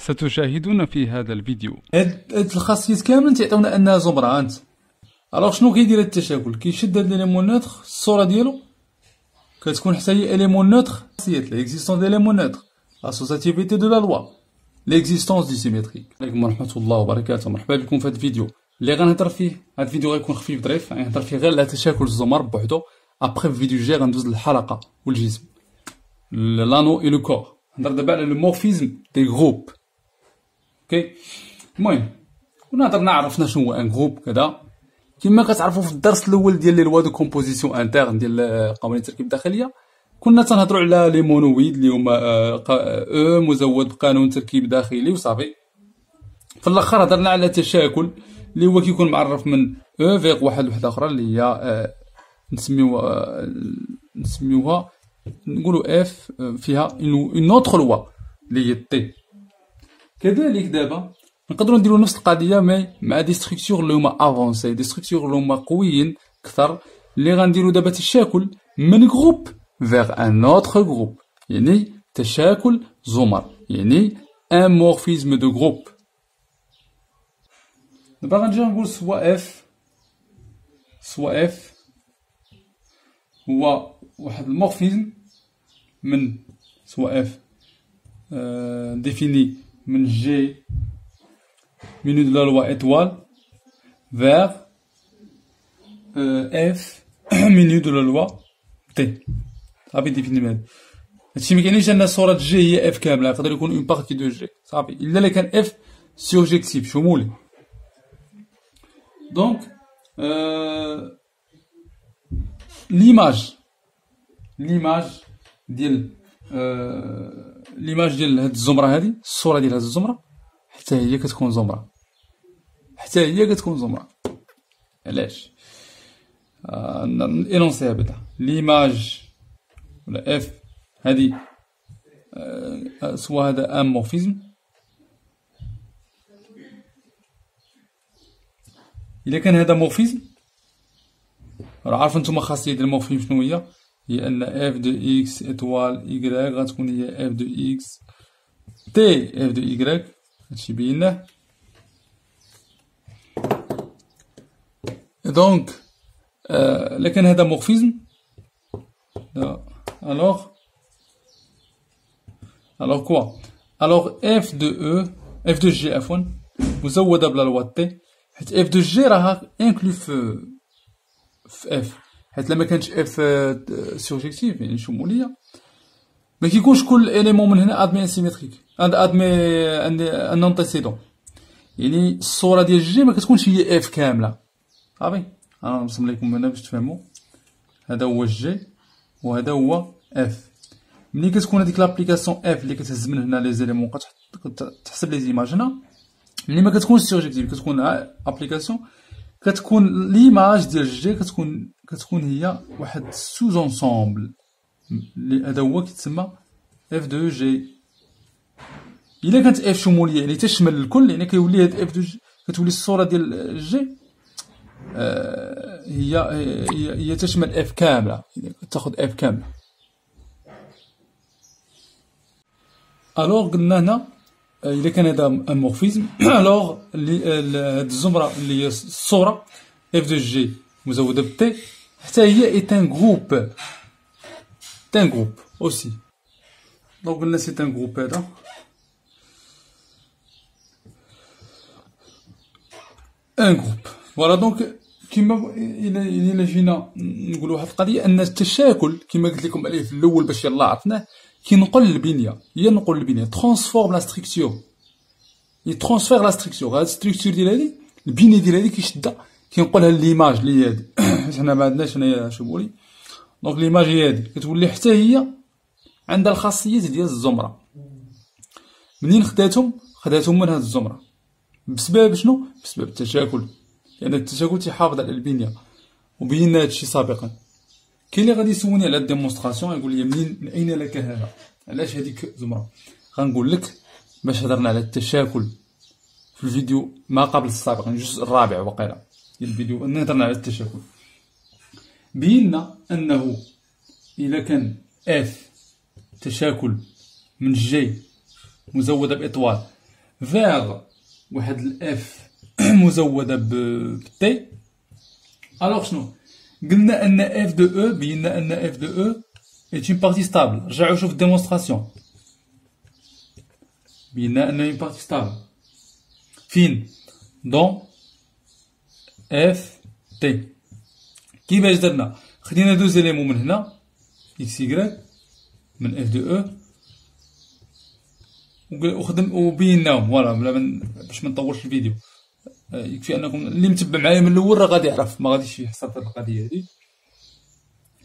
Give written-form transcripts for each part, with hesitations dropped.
ستشاهدون في هذا الفيديو. هاد الخاصيات كاملين تيعطيونا انها زمره. انت الوغ شنو كيدير هاد التشاكل؟ كيشد هاد ليليمون نوتر، الصوره ديالو كتكون حتى هي اليمون نوتر، خاصيات ليكزيستونس ديليمون نوتر، لاسوسياتيفيتي دو لا لوا، ليكزيستونس دو سيميتريك. عليكم ورحمه الله وبركاته، مرحبا بكم في هاد الفيديو اللي غنهضر فيه. هاد الفيديو غيكون خفيف ظريف، غنهضر فيه غير على تشاكل الزمر بوحدو. ابخي في الفيديو الجاي غندوز للحلقه والجسم، لانو اي لو كور. نهضر دابا على لو مورفيزم دي جروب. اوكي، المهم كنا هضرنا عرفنا شنو هو ان جروب كذا. كما كتعرفوا في الدرس الاول ديال لي لوا دو كومبوزيسيون انترن ديال قوانين التركيب الداخليه، كنا تنهضروا على لي مونويد اللي هما او مزود بقانون تركيب داخلي وصافي. في الاخر هضرنا على تشاكل اللي هو كيكون معرف من او فيغ واحد وحده اخرى اللي هي نسميوها نقولوا اف فيها اون اوتر لوا اللي هي تي. كذلك دابا نقدروا نديروا نفس القضيه مي مع دي ستركتور اللي هما افونسي، دي ستركتور اللي هما قويين اكثر، اللي غنديروا دابا تشاكل من جروب فيغ ان اوتر جروب، يعني تشاكل زمر، يعني ان مورفيزم دو جروب. دابا غنجي نقول سوا اف هو واحد المورفيزم من سوا اف ديفيني من جي منو دو لا لوا étoile vers F منو دو لا لوا T. صافي ديفيني هاد هادشي مكاينينش ان صورة جي هي اف كاملة، يقدر يكون اون بارتي دو جي صافي، الا كان اف سيرجيكتيف شمولي. دونك ليماج ديال هاد الزمرة هادي، الصورة ديال هاد الزمرة حتى هي كتكون زمرة، علاش؟ انونسيها بعدا ليماج ولا اف هادي سوا هذا ان مورفيزم. الا كان هذا مورفيزم، راه عارف نتوما خاصية ديال المورفيزم شنو هي ان اف دو اكس ايطوال ايكغيك غتكون هي اف دو اكس تي اف دو ايكغيك. هادشي بيناه. دونك الا كان هذا مورفيزم الوغ كوا اف دو جي عفوا مزودة بلا لوا تي، حيت اف دو جي راها انكلو في اف، حيت لما كانتش اف سيرجيكتيف يعني شمولية ما كيكونش كل اليمون من هنا ادمي اسيمتريك ادمي ان انتيسيدون، يعني الصورة ديال جي ما كتكونش هي اف كاملة. صافي انا نرسم لكم هنا باش تفهموا. هذا هو جي وهذا هو اف. ملي كتكون هذيك لابليكاسيون اف اللي كتهز من هنا لي زيليمون كتحسب لي زيماج هنا، ملي ما كتكونش سيرجيكتيف كتكون ابليكاسيون، كتكون ليماج ديال جي كتكون هي واحد سوز انسومبل اللي هذا هو كيتسمى اف دو جي. الا كانت اف شموليه يعني تشمل الكل، يعني كيولي هاد اف دو جي كتولي الصوره ديال جي هي تشمل اف كامله، يعني تاخذ اف كامله. الوغ قلنا هنا الا كان هذا ان مورفيزم الوغ هاد الزمره اللي هي الصوره اف دو جي مزوده بتي حتى هي ايت ان جروب اوسي. دونك قلنا سي ان جروب هذا ان جروب. فوالا دونك كيما الا جينا نقولوا واحد القضيه ان التشاكل كيما قلت لكم عليه في الاول باش يلاه عرفناه، كينقل البنيه، هي نقول البنيه ترانسفورم لا ستركتور، يترانسفير لا ستركتور. هاد الستركتور ديال هادي البنيه ديال هادي كيشدها كينقلها ليماج اللي هي هادي حنا ما عندناش هنايا شوفولي. دونك ليماج هي هادي كتولي حتى هي عندها الخاصيات ديال الزمره. منين خداتهم من هاد الزمره بسبب شنو؟ بسبب التشاكل، لأن التشاكل تيحافظ على البنية، وبينا هادشي سابقا. كاين اللي غادي يسولني على الديمونستراسيون يقول لي من أين لك هذا؟ علاش هاديك زمرة؟ غنقول لك باش هضرنا على التشاكل في الفيديو ما قبل السابق، الجزء الرابع وقيلا ديال الفيديو هضرنا على التشاكل. بينا أنه إلا كان اف تشاكل من جي مزودة بإطوال فيغ واحد الاف مزودة بتي، الوغ شنو قلنا ان اف دو او، بينا ان اف دو او est une partie stable. رجعوا شوف الديمونستراسيون، بينا ان une partie stable فين دون اف تي. كيفاش درنا؟ خدينا دو زيليمون من هنا اكس يكغيك من اف دو او وبيناهم فوالا باش ما نطولش الفيديو. يكفي انكم اللي متبع معايا من الاول راه غادي يعرف، ما غاديش يحصل في هاد القضيه هادي.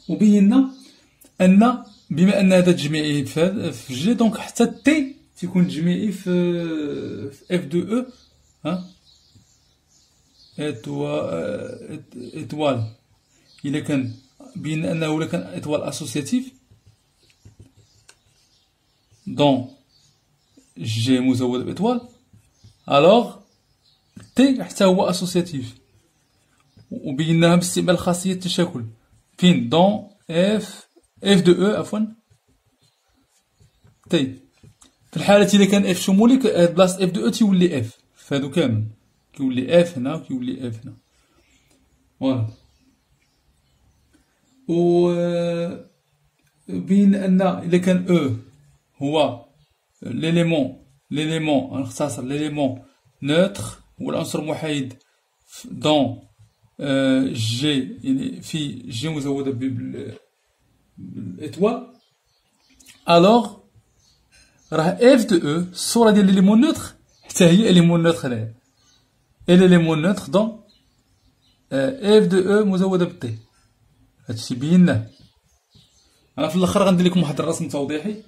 وبينا ان بما ان هذا تجميعي في جي، دونك حتى تي تيكون تجميعي في اف دو او. ها اتوال الا كان بين انه الا كان اتوال اسوسياتيف دون جي مزود باتوال، الوغ تي حتى هو اسوسياتيف. وبيناها باستعمال خاصية التشاكل فين دون اف دو او عفوا تي. في الحالة الا كان اف شمولي هاد بلاصة اف دو او تيولي اف، فهادو كامل كيولي اف هنا وكيولي اف هنا فوالا. و بين ان الا كان او هو ليليمون نختصر ليليمون نوتر والعنصر محايد دون جي، يعني في جي مزودة بالإتوال، الوغ راه اف دو او الصورة ديال ليليمون نوتر حتى هي إليمون نوتر هنايا، إليمون نوتر دون اف دو او مزودة بالتي. هادشي بيناه. أنا في الآخر غندير لكم واحد الرسم توضيحي.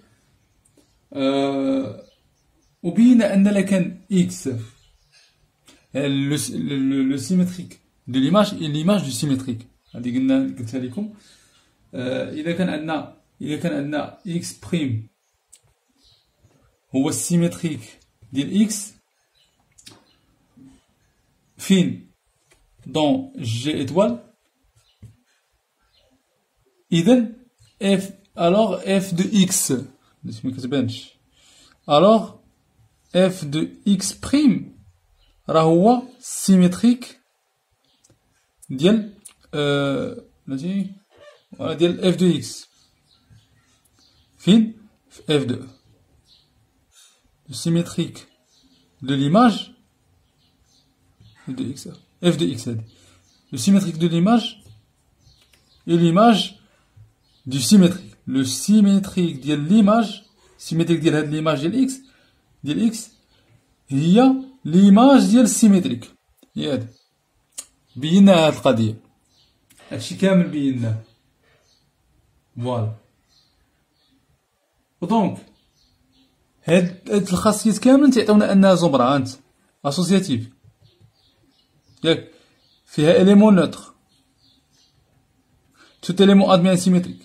وبينا أن لكان إكس لو سيمتريك دو ليماج دو سيمتريك، هادي قلتها لكم. إذا كان عندنا إكس بريم هو السيمتريك ديال إكس فين دون جي إتوال، إذن اف الوغ اف دو إكس مكتبانش، الوغ اف دو إكس بريم راه هو سيمتريك ديال ماشي ديال اف دو إكس فين في اف دو او. لو سيمتريك دو ليماج دو إكس اف دو إكس، هادي لو سيمتريك دو ليماج et l'image du symétrique. Le symétrique ديال l'image symétrique ديال هاد l'image ديال x هي l'image ديال السيمتريك. هي هادي بينا هاد القضية، هادشي كامل بيناه فوالا. ودونك هاد الخاصيات كاملين تيعطيونا انها زمرة انت اسوسياتيف ياك، فيها إليمون نوتر tout élément admis asymétrique.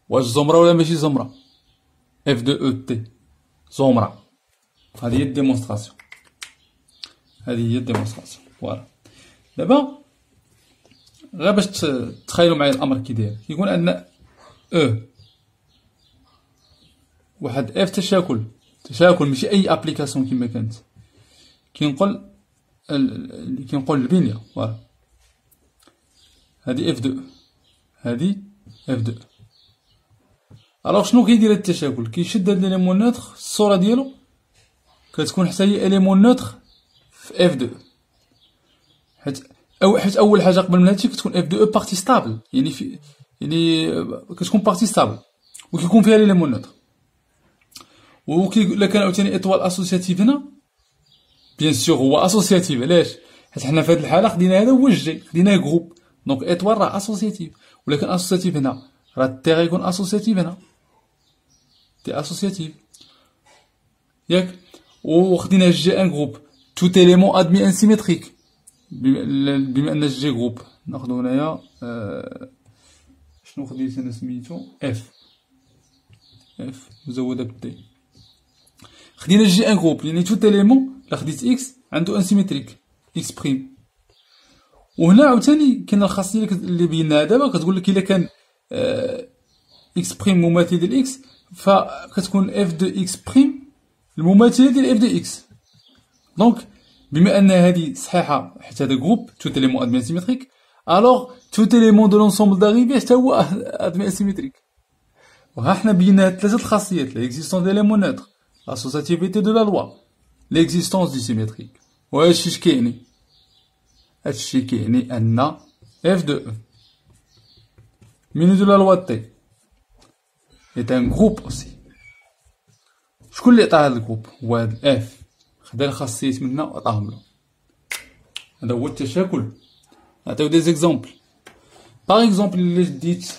واش زمرة ولا ماشي زمرة؟ اف دو او تي زمرة. هذه هي الديمونستراسيون، فوالا. دابا غير باش تخيلوا معايا الامر كي داير، كيكون عندنا او واحد اف تشاكل ماشي اي ابليكاسيون كيما كانت، كينقل البنية فوالا. هادي اف دو هادي اف دو. الوغ شنو كيدير هاد التشاكل؟ كيشد هاد ليليمون نوتر الصورة ديالو كتكون حتى هي اليمون نوتر في اف دو، حيت اول حاجة قبل من هادشي كتكون اف دو او بارتي ستابل، يعني كتكون بارتي ستابل وكيكون فيها ليليمون نوتر. إلا كان عاوتاني اطوال اسوسياتيف هنا بيان سور هو اسوسياتيف، علاش؟ حيت حنا في هاد الحالة خدينا هذا هو الجي، خديناه جروب، دونك اطوال راه اسوسياتيف. ولكن اسوسياتيف هنا راه تي غيكون اسوسياتيف هنا، تي اسوسياتيف ياك. وخدينا جي ان جروب توت اليمون ادمي انسيمتريك، بما ان جي جروب ناخدو هنايا شنو خديت انا سميتو اف مزودة بالتي. خدينا جي ان جروب يعني توت اليمون لا خديت اكس عنده انسيمتريك اكس بريم. وهنا عاوتاني كاين الخاصية اللي بيناها دابا، كتقول لك الا كان اكس بريم مماثل ديال اكس، فكتكون اف دو اكس بريم المماثلة ديال اف دو اكس. دونك بما ان هذه صحيحه حيت هذا جروب توت اليمون ادمي اسيمتريك، الوغ توت اليمون دو لونسومبل داريفي حتى هو ادمي اسيمتريك. وها حنا بينا هاد ثلاثه الخاصيات: ليكزيستونس ديليمون نوتر، لاسوسياتيفيتي دو لا لوا، ليكزيستونس دو سيمتريك. وهادشي اش كيعني؟ هادشي كيعني ان اف دو او مينو دو لا لوا تي est un groupe aussi. شكون اللي عطاه هاد الجروب؟ هو هاد اف، خدا الخاصيات منا وعطاهم له. هذا هو التشاكل. نعطيو دي زيكزامبل. باغ اكزومبل الا ديت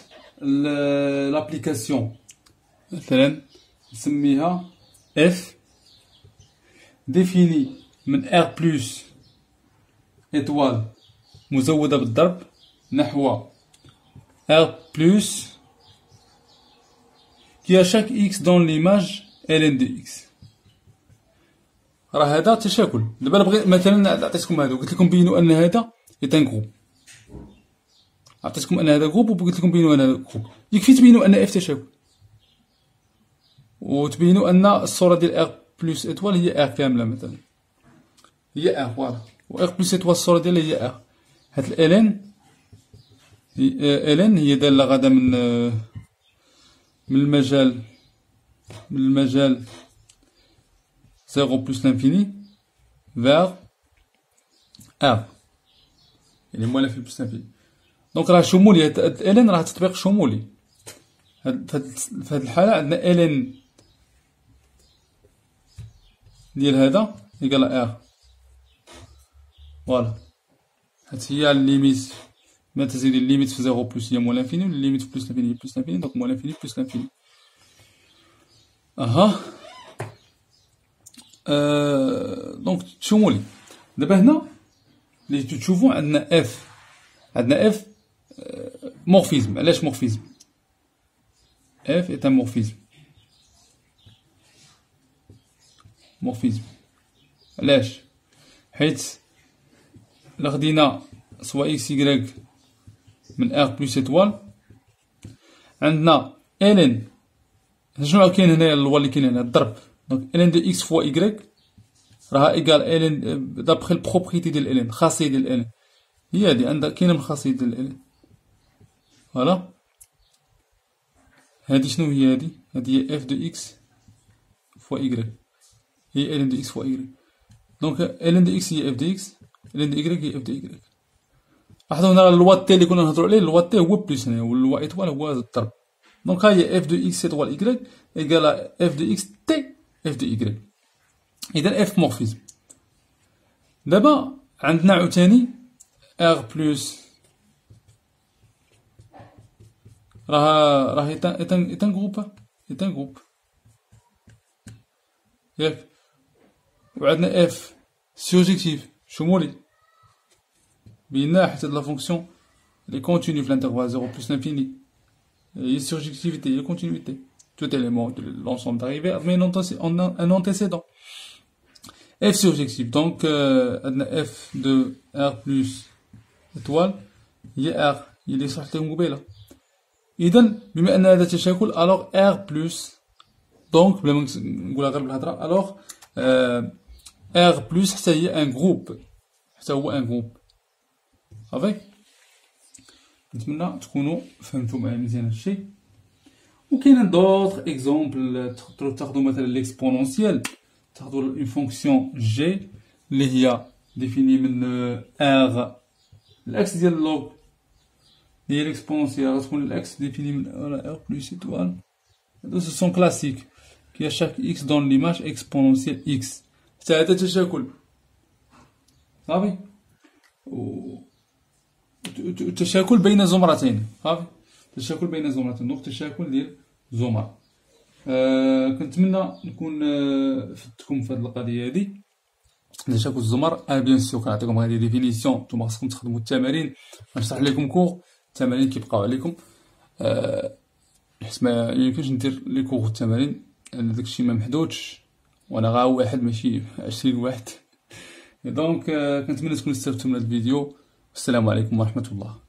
لابليكاسيون مثلا نسميها اف ديفيني من ار بلس ايطوال مزودة بالضرب نحو ار بلس qui à chaque x dans l'image ln de x. راه هذا تشاكل. دابا بغي مثلا عطيتكم هذا وقلت لكم بينوا ان هذا est un groupe. عطيتكم ان هذا جروب وقلت لكم بينوا ان هذا جروب. يكفي تبينوا ان اف تشاكل وتبينوا ان الصوره ديال ار بلس ايطوال هي ار كامله مثلا، هي ار فوالا، و ار بلس ايطوال الصوره ديالها هي ار. هاد الان هي داله غادا من المجال 0 بلس لانفيني vers R يعني موالف في بلس لانفيني. دونك راه شمولي هاد الان راه تطبيق شمولي. في هاد الحالة عندنا الان ديال هذا يقال ار فوالا. هاد هي الليميت ما تزيد الليميت في 0 بلس هي موال لانفيني، والليميت في بلس لانفيني هي بلس لانفيني، دونك موال لانفيني بلس لانفيني. اها دونك شمولي. دابا هنا اللي تشوفوا عندنا اف مورفيزم. علاش مورفيزم؟ اف est un مورفيزم. علاش؟ حيت الا خدينا سوا اكس يكراك من ار بلس ايطوال عندنا الين. شنو كاين هنايا اللوا اللي كاين هنا؟ الضرب. دونك الين دو اكس فوا يكراك راها ايكال الين دابخي البروبريتي ديال الين، الخاصيه ديال الين هي هادي. عندها كاينه من الخاصيه ديال الين فوالا. هادي شنو هي؟ هادي هي اف دو اكس فوا يكراك، هي الين دو اكس فوا يكراك. دونك الين دو اكس هي اف دو اكس، الين دو يكراك هي اف دو يكراك. لاحظوا هنا اللوا تي اللي كنا نهضروا عليه، اللوا تي هو بلس هنا، واللوا ايطوال هو الضرب. دونك ها هي اف دو اكس ايطوال يكراك ايكال اف دو اكس تي اف دو يكراك. اذا اف مورفيزم. دابا عندنا عاوتاني ار بلس راه ايتان جروب ياك. وعندنا اف سوجيكتيف شمولي بينا حيت هاد لا فونكسيون لي كونتينيو في الانترفال 0 بلس لانفيني هي سوجيكتيفيتي هي كونتينيوتي. tout élément de l'ensemble d'arrivée admet un antécédent. F surjectif, donc F de R plus étoile هي R هي اللي صحت لهم قبيله. إذا بما أن هذا تشاكل alors R plus donc بلا ما نقولها غير بالهضرة alors R plus حتى هي ان جروب، حتى هو ان جروب صافي. نتمنى تكونوا فهمتوا معايا مزيان هادشي. وكاين دوطخ اكزومبل تاخدو مثلا ليكسبونونسيال، تاخدو اون فونكسيون جي اللي هي ديفيني من ار الاكس ديال اللوغ هي ليكسبونونسيال غتكون الاكس ديفيني من ار بلس ايطوال. هادو سون كلاسيك كي شاك اكس دون ليماج اكسبونونسيال اكس حتى هذا تشاكل صافي. التشاكل بين زمرتين صافي، التشاكل بين زمرتين دونك تشاكل ديال زمر. كنتمنى نكون فدتكم في هذه القضيه هذه تشاكل الزمر. بيان سور كنعطيكم هذه ديفينيسيون نتوما خاصكم تخدموا التمارين، غنشرح لكم كور التمارين كيبقاو عليكم حيت ما يمكنش ندير لي كور والتمارين داكشي ما محدودش وانا غا واحد ماشي 20 واحد. دونك كنتمنى تكونوا استفدتوا من هذا الفيديو. السلام عليكم ورحمه الله.